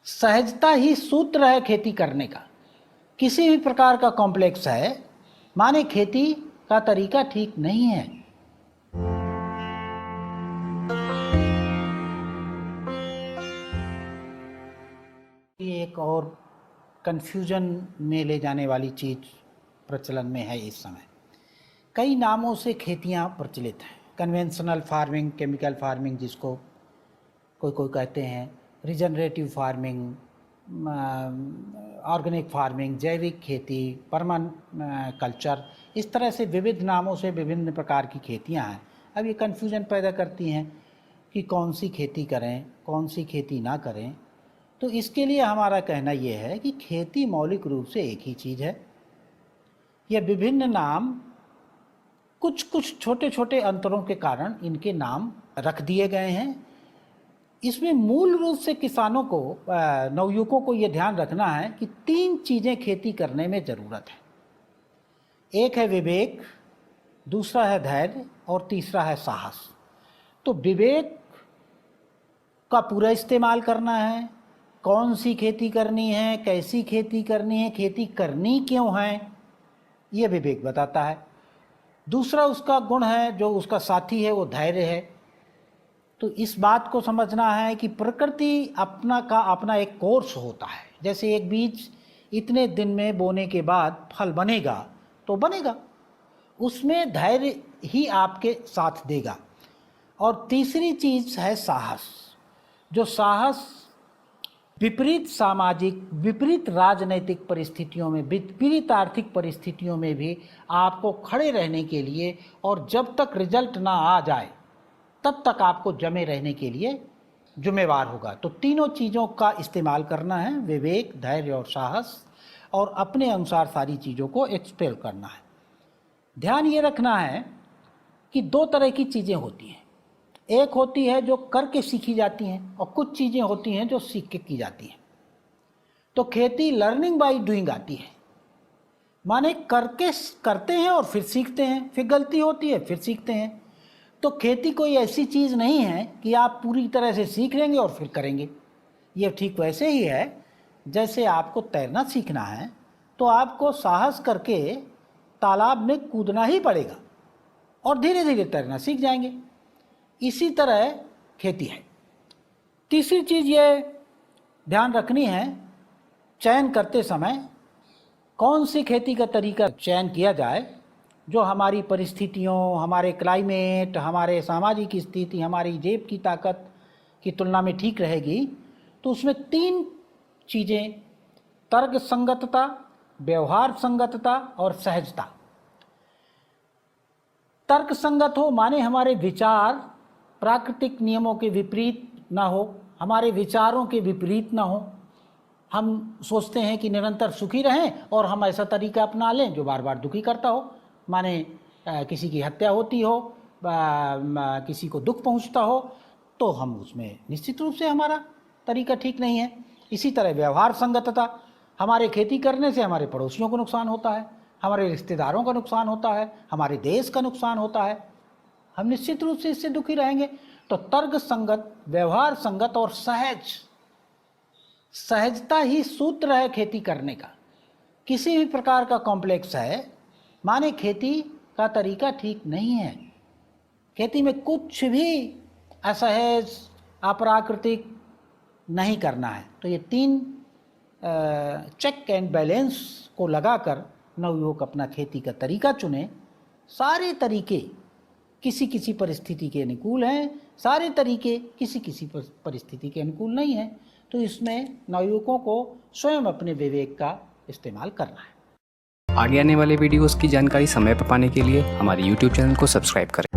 सहजता ही सूत्र है खेती करने का। किसी भी प्रकार का कॉम्प्लेक्स है, माने खेती का तरीका ठीक नहीं है। ये एक और कंफ्यूजन में ले जाने वाली चीज़ प्रचलन में है इस समय। कई नामों से खेतियाँ प्रचलित हैं। कन्वेंशनल फार्मिंग, केमिकल फार्मिंग जिसको कोई कहते हैं, रिजनरेटिव फार्मिंग, ऑर्गेनिक फार्मिंग, जैविक खेती, कल्चर, इस तरह से विविध नामों से विभिन्न प्रकार की खेतियाँ हैं। अब ये कन्फ्यूजन पैदा करती हैं कि कौन सी खेती करें, कौन सी खेती ना करें। तो इसके लिए हमारा कहना ये है कि खेती मौलिक रूप से एक ही चीज़ है। ये विभिन्न नाम कुछ छोटे छोटे अंतरों के कारण इनके नाम रख दिए गए हैं। इसमें मूल रूप से किसानों को, नवयुवकों को ये ध्यान रखना है कि 3 चीज़ें खेती करने में ज़रूरत है। एक है विवेक, दूसरा है धैर्य और तीसरा है साहस। तो विवेक का पूरा इस्तेमाल करना है, कौन सी खेती करनी है, कैसी खेती करनी है, खेती करनी क्यों है, ये विवेक बताता है। दूसरा उसका गुण है, जो उसका साथी है, वो धैर्य है। तो इस बात को समझना है कि प्रकृति अपना एक कोर्स होता है। जैसे एक बीज इतने दिन में बोने के बाद फल बनेगा तो बनेगा, उसमें धैर्य ही आपके साथ देगा। और तीसरी चीज़ है साहस। जो साहस विपरीत सामाजिक, विपरीत राजनैतिक परिस्थितियों में, विपरीत आर्थिक परिस्थितियों में भी आपको खड़े रहने के लिए, और जब तक रिजल्ट ना आ जाए तब तक आपको जमे रहने के लिए जिम्मेवार होगा। तो तीनों चीज़ों का इस्तेमाल करना है, विवेक, धैर्य और साहस, और अपने अनुसार सारी चीज़ों को एक्सप्रेस करना है। ध्यान ये रखना है कि 2 तरह की चीज़ें होती हैं। एक होती है जो करके सीखी जाती हैं, और कुछ चीज़ें होती हैं जो सीख के की जाती हैं। तो खेती लर्निंग बाय डूइंग आती है, माने करते हैं और फिर सीखते हैं, फिर गलती होती है फिर सीखते हैं। तो खेती कोई ऐसी चीज़ नहीं है कि आप पूरी तरह से सीख लेंगे और फिर करेंगे। ये ठीक वैसे ही है जैसे आपको तैरना सीखना है तो आपको साहस करके तालाब में कूदना ही पड़ेगा और धीरे धीरे तैरना सीख जाएंगे। इसी तरह खेती है। तीसरी चीज़ ये ध्यान रखनी है, चयन करते समय कौन सी खेती का तरीका चयन किया जाए जो हमारी परिस्थितियों, हमारे क्लाइमेट, हमारे सामाजिक स्थिति, हमारी जेब की ताकत की तुलना में ठीक रहेगी। तो उसमें 3 चीज़ें, तर्क संगतता, व्यवहार संगतता और सहजता। तर्क संगत हो माने हमारे विचार प्राकृतिक नियमों के विपरीत ना हो, हमारे विचारों के विपरीत ना हो। हम सोचते हैं कि निरंतर सुखी रहें और हम ऐसा तरीका अपना लें जो बार बार दुखी करता हो, माने किसी की हत्या होती हो, किसी को दुख पहुंचता हो, तो हम उसमें निश्चित रूप से हमारा तरीका ठीक नहीं है। इसी तरह व्यवहार संगतता, हमारे खेती करने से हमारे पड़ोसियों को नुकसान होता है, हमारे रिश्तेदारों का नुकसान होता है, हमारे देश का नुकसान होता है, हम निश्चित रूप से इससे दुखी रहेंगे। तो तर्क संगत, व्यवहार संगत और सहजता ही सूत्र है खेती करने का। किसी भी प्रकार का कॉम्प्लेक्स है, माने खेती का तरीका ठीक नहीं है। खेती में कुछ भी असहज, अप्राकृतिक नहीं करना है। तो ये 3 चेक एंड बैलेंस को लगाकर नवयुवक अपना खेती का तरीका चुने। सारे तरीके किसी किसी परिस्थिति के अनुकूल हैं, सारे तरीके किसी किसी परिस्थिति के अनुकूल नहीं हैं। तो इसमें नवयुवकों को स्वयं अपने विवेक का इस्तेमाल करना है। आगे आने वाले वीडियोस की जानकारी समय पर पाने के लिए हमारे YouTube चैनल को सब्सक्राइब करें।